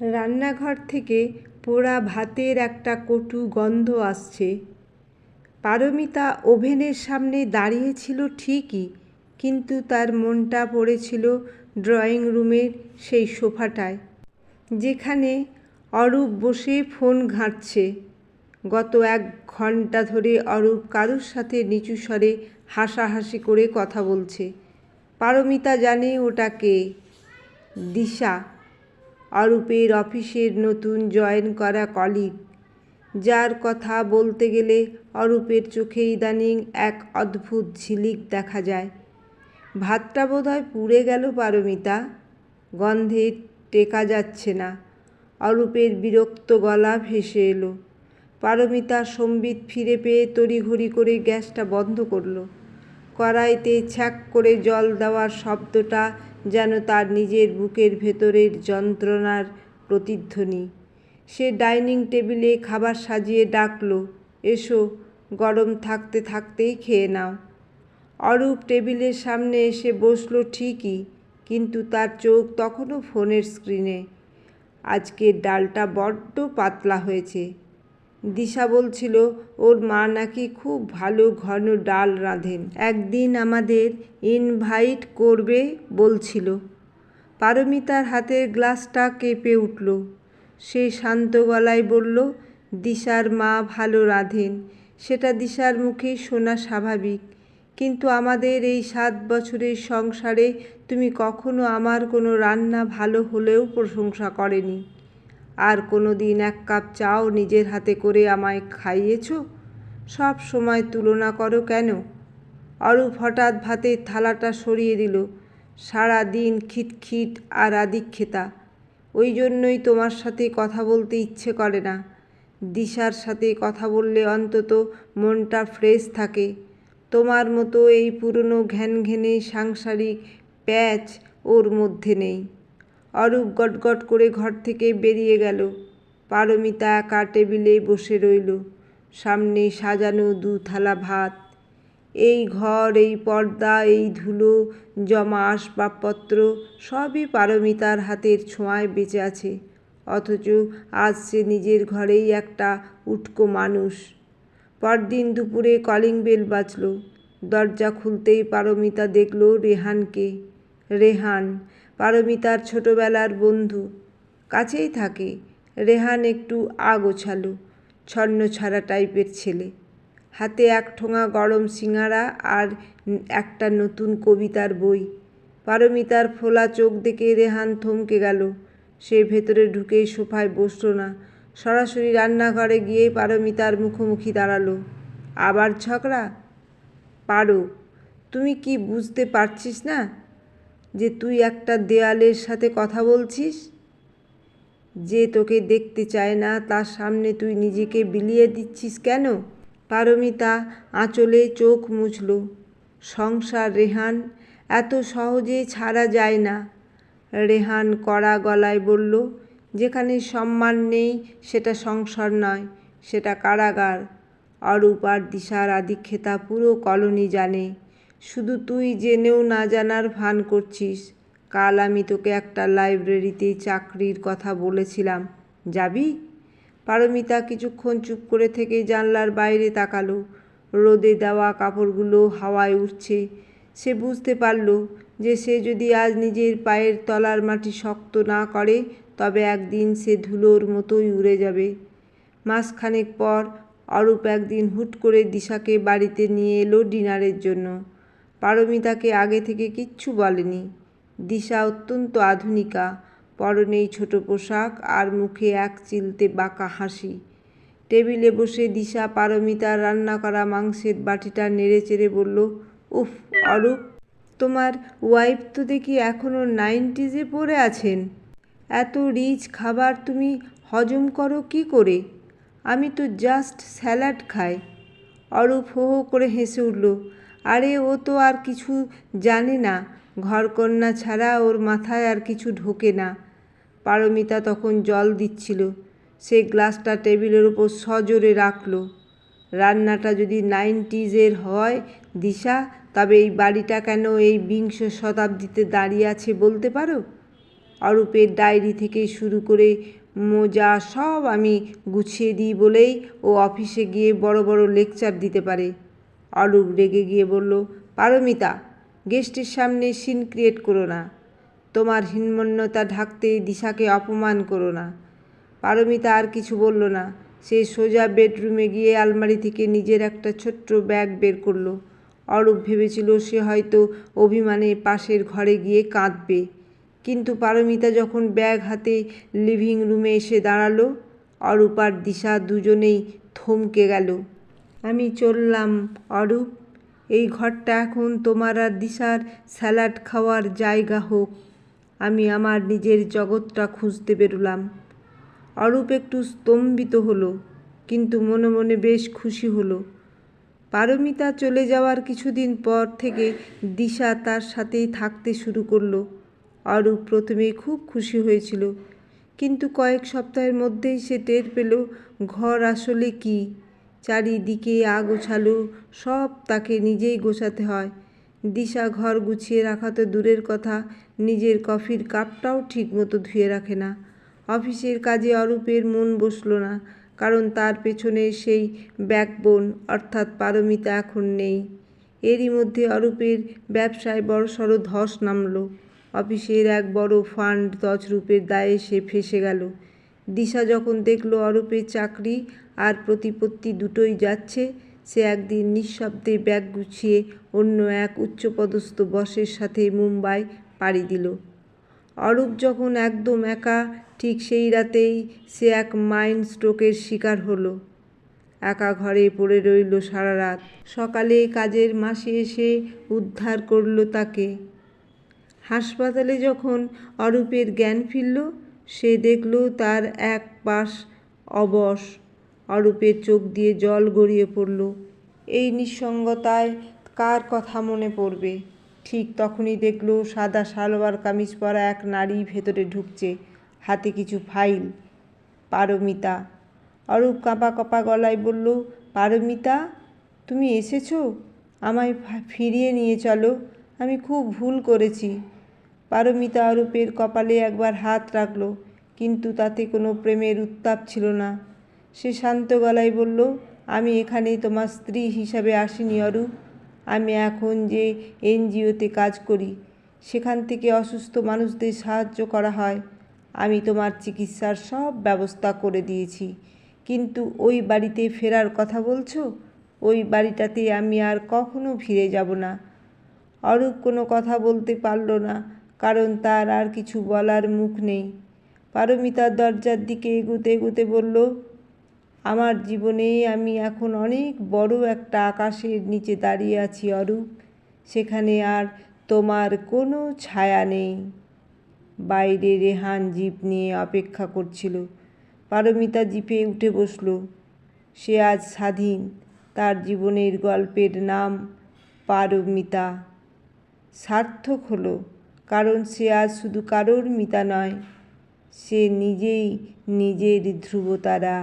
রান্নাঘর থেকে পোড়া ভাতের একটা কটু গন্ধ আসছে। পারমিতা ওভেনের সামনে দাঁড়িয়েছিল ঠিকই, কিন্তু তার মনটা পড়েছিল ড্রয়িং রুমের সেই সোফাটায়, যেখানে অরূপ বসে ফোন ঘাঁটছে। গত 1 ঘন্টা ধরে অরূপ কারুর সাথে নিচু স্বরে হাসাহাসি করে কথা বলছে। পারমিতা জানে ওটা কে। দিশা, অরূপের অফিসের নতুন জয়েন করা কলিগ, যার কথা বলতে গেলে অরূপের চোখে ইদানিং এক অদ্ভুত ঝিলিক দেখা যায়। ভাতটা বোধহয় পুড়ে গেল পারমিতা, গন্ধে টেকা যাচ্ছে না। অরূপের বিরক্ত গলা ভেসে এলো। পারমিতা সম্বিত ফিরে পেয়ে তড়িঘড়ি করে গ্যাসটা বন্ধ করল। কড়াইতে ছ্যাঁক করে জল দেওয়ার শব্দটা যেন তার নিজের বুকের ভেতরের যন্ত্রণার প্রতিধ্বনি। সে ডাইনিং টেবিলে খাবার সাজিয়ে ডাকল, এসো, গরম থাকতে থাকতেই খেয়ে নাও। অরূপ টেবিলের সামনে এসে বসল ঠিকই, কিন্তু তার চোখ তখনও ফোনের স্ক্রিনে। আজকের ডালটা বড্ড পাতলা হয়েছে। দিশা বলছিল ওর মা নাকি খুব ভালো ঘন ডাল রাঁধেন, একদিন আমাদের ইনভাইট করবে বলছিল। পারমিতার হাতের গ্লাসটা কেঁপে উঠল। সে শান্ত গলায় বলল, দিশার মা ভালো রাঁধেন, সেটা দিশার মুখে শোনা স্বাভাবিক, কিন্তু আমাদের এই 7 বছরের সংসারে তুমি কখনো আমার কোনো রান্না ভালো হলেও প্রশংসা করেনি। আর কোনো দিন 1 কাপ চাও নিজের হাতে করে আমায় খাইয়েছ? সব সময় তুলনা করো কেন? অরূপ হঠাৎ ভাতের থালাটা সরিয়ে দিল। সারা দিন খিটখিট আর আদিক্ষেতা, ওই জন্যই তোমার সাথে কথা বলতে ইচ্ছে করে না। দিশার সাথে কথা বললে অন্তত মনটা ফ্রেশ থাকে। তোমার মতো এই পুরনো ঘ্যানঘেনে সাংসারিক প্যাচ ওর মধ্যে নেই। অরূপ গটগট করে ঘর থেকে বেরিয়ে গেল। পারমিতা একা টেবিলে বসে রইল। সামনে সাজানো 2 থালা ভাত। এই ঘর, এই পর্দা, এই ধুলো জমা আসবাবপত্র সবই পারমিতার হাতের ছোঁয়ায় বেঁচে আছে, অথচ আজ সে নিজের ঘরেই একটা উটকো মানুষ। পরদিন দুপুরে কলিং বেল বাজল। দরজা খুলতেই পারমিতা দেখল রেহানকে। রেহান পারমিতার ছোটবেলার বন্ধু, কাছেই থাকে। রেহান একটু আগোছালো, ছন্নছাড়া টাইপের ছেলে। হাতে 1 ঠোঙা গরম সিঙাড়া আর একটা নতুন কবিতার বই। পারমিতার ফোলা চোখ দেখে রেহান থমকে গেল। সে ভেতরে ঢুকেই সোফায় বসল না, সরাসরি রান্নাঘরে গিয়ে পারমিতার মুখোমুখি দাঁড়ালো। আবার ঝগড়া? পারো, তুই কি বুঝতে পারছিস না যে তুই একটা দেয়ালের সাথে কথা বলছিস? যে তোকে দেখতে চায় না তার সামনে তুই নিজেকে বিলিয়ে দিচ্ছিস কেন? পারমিতা আঁচলে চোখ মুছল। সংসার রেহান, এত সহজে ছাড়া যায় না। রেহান কড়া গলায় বলল, যেখানে সম্মান নেই সেটা সংসার নয়, সেটা কারাগার। অরূপ আর দিশার আদিক্ষেতা পুরো কলোনি জানে, শুধু তুই জেনেও না জানার ভান করছিস। কাল আমি তোকে একটা লাইব্রেরিতে চাকরির কথা বলেছিলাম, যাবি? পারমিতা কিছুক্ষণ চুপ করে থেকে জানলার বাইরে তাকালো। রোদে দেওয়া কাপড়গুলো হাওয়ায় উড়ছে। সে বুঝতে পারল যে সে যদি আজ নিজের পায়ের তলার মাটি শক্ত না করে, তবে একদিন সে ধুলোর মতোই উড়ে যাবে। মাসখানেক পর অরূপ একদিন হুট করে দিশাকে বাড়িতে নিয়ে এলো ডিনারের জন্য। পারমিতাকে আগে থেকে কিচ্ছু বলেনি। দিশা অত্যন্ত আধুনিকা, পরনেই ছোট পোশাক আর মুখে এক চিলতে বাঁকা হাসি। টেবিলে বসে দিশা পারমিতার রান্না করা মাংসের বাটিটা নেড়েচেড়ে বলল, উফ অরূপ, তোমার ওয়াইফ তো দেখি এখনও 90s-এ পড়ে আছেন। এত রিচ খাবার তুমি হজম করো কী করে? আমি তো জাস্ট স্যালাড খাই। অরূপ হো হো করে হেসে উঠল। আরে ও তো আর কিছু জানে না, ঘরকন্না ছাড়া ওর মাথায় আর কিছু ঢোকে না। পারমিতা তখন জল দিচ্ছিল। সে গ্লাসটা টেবিলের উপর সজোরে রাখল। রান্নাটা যদি 90s-এর হয় দিশা, তবে এই বাড়িটা কেন এই 20 শতাব্দীতে দাঁড়িয়ে আছে বলতে পারো? অরূপের ডায়েরি থেকে শুরু করে মোজা সব আমি গুছিয়ে দিই বলেই ও অফিসে গিয়ে বড় বড় লেকচার দিতে পারে। অরূপ রেগে গিয়ে বলল, পারমিতা, গেস্টের সামনে সিন ক্রিয়েট করো না। তোমার হীনমন্যতা ঢাকতে দিশাকে অপমান করো না। পারমিতা আর কিছু বলল না। সে সোজা বেডরুমে গিয়ে আলমারি থেকে নিজের একটা ছোট্ট ব্যাগ বের করলো। অরূপ ভেবেছিল সে হয়তো অভিমানে পাশের ঘরে গিয়ে কাঁদবে, কিন্তু পারমিতা যখন ব্যাগ হাতে লিভিং রুমে এসে দাঁড়ালো, অরূপ আর দিশা দুজনেই থমকে গেল। আমি চললাম অরূপ, এই ঘরটা এখন তোমার আর দিশার স্যালাড খাওয়ার জায়গা হোক। আমি আমার নিজের জগৎটা খুঁজতে বেরোলাম। অরূপ একটু স্তম্ভিত হলো, কিন্তু মনে মনে বেশ খুশি হলো। পারমিতা চলে যাওয়ার কিছুদিন পর থেকে দিশা তার সাথেই থাকতে শুরু করলো। অরূপ প্রথমে খুব খুশি হয়েছিল, কিন্তু কয়েক সপ্তাহের মধ্যেই সে টের পেল ঘর আসলে কি। চারিদিকে আগোছালো, সব তাকে নিজেই গোছাতে হয়। দিশা ঘর গুছিয়ে রাখা তো দূরের কথা, নিজের কফির কাপটাও ঠিকমতো ধুয়ে রাখে না। অফিসের কাজে অরূপের মন বসল না, কারণ তার পেছনে সেই ব্যাকবোন অর্থাৎ পারমিতা এখন নেই। এরই মধ্যে অরূপের ব্যবসায় বড়সড় ধস নামল। অফিসের এক বড় ফান্ড তছরূপের দায়ে সে ফেঁসে গেল। দিশা যখন দেখল অরূপের চাকরি আর প্রতিপত্তি দুটোই যাচ্ছে, সে একদিন নিঃশব্দে ব্যাগ গুছিয়ে অন্য এক উচ্চপদস্থ বসের সাথে মুম্বাই পাড়ি দিল। অরূপ যখন একদম একা, ঠিক সেই রাতেই সে এক মাইন্ড স্ট্রোকের শিকার হলো। একা ঘরে পড়ে রইল সারা রাত। সকালে কাজের মাসি এসে উদ্ধার করল তাকে। হাসপাতালে যখন অরূপের জ্ঞান ফিরল, সে দেখল তার এক পাশ অবশ। অরূপের চোখ দিয়ে জল গড়িয়ে পড়ল। এই নিঃসঙ্গতায় কার কথা মনে পড়বে? ঠিক তখনই দেখল সাদা সালোয়ার কামিজ পরা এক নারী ভেতরে ঢুকছে, হাতে কিছু ফাইল। পারমিতা। অরূপ কাঁপা কাঁপা গলায় বলল, পারমিতা, তুমি এসেছো? আমায় ফিরিয়ে নিয়ে চলো, আমি খুব ভুল করেছি। পারমিতা অরূপের কপালে একবার হাত রাখল, কিন্তু তাতে কোনো প্রেমের উত্তাপ ছিল না। সে শান্ত গলায় বলল, আমি এখানে তোমার স্ত্রী হিসাবে আসিনি অরূপ। আমি এখন যে এনজিওতে কাজ করি, সেখান থেকে অসুস্থ মানুষদের সাহায্য করা হয়। আমি তোমার চিকিৎসার সব ব্যবস্থা করে দিয়েছি, কিন্তু ওই বাড়িতে ফেরার কথা বলছো, ওই বাড়িটাতে আমি আর কখনো ফিরে যাব না। অরূপ কোনো কথা বলতে পারল না, কারণ তার আর কিছু বলার মুখ নেই। পারমিতার দরজার দিকে এগোতে এগোতে বলল, আমার জীবনে আমি এখন অনেক বড় একটা আকাশের নিচে দাঁড়িয়ে আছি অরূপ, সেখানে আর তোমার কোনো ছায়া নেই। বাইরে রেহান জিপ নিয়ে অপেক্ষা করছিল। পারমিতা জিপে উঠে বসল। সে আজ স্বাধীন। তার জীবনের গল্পের নাম পারমিতা। সার্থক হলো, কারণ সে আজ শুধু কারোর মিতা নয়, সে নিজেই নিজের ধ্রুবতারা।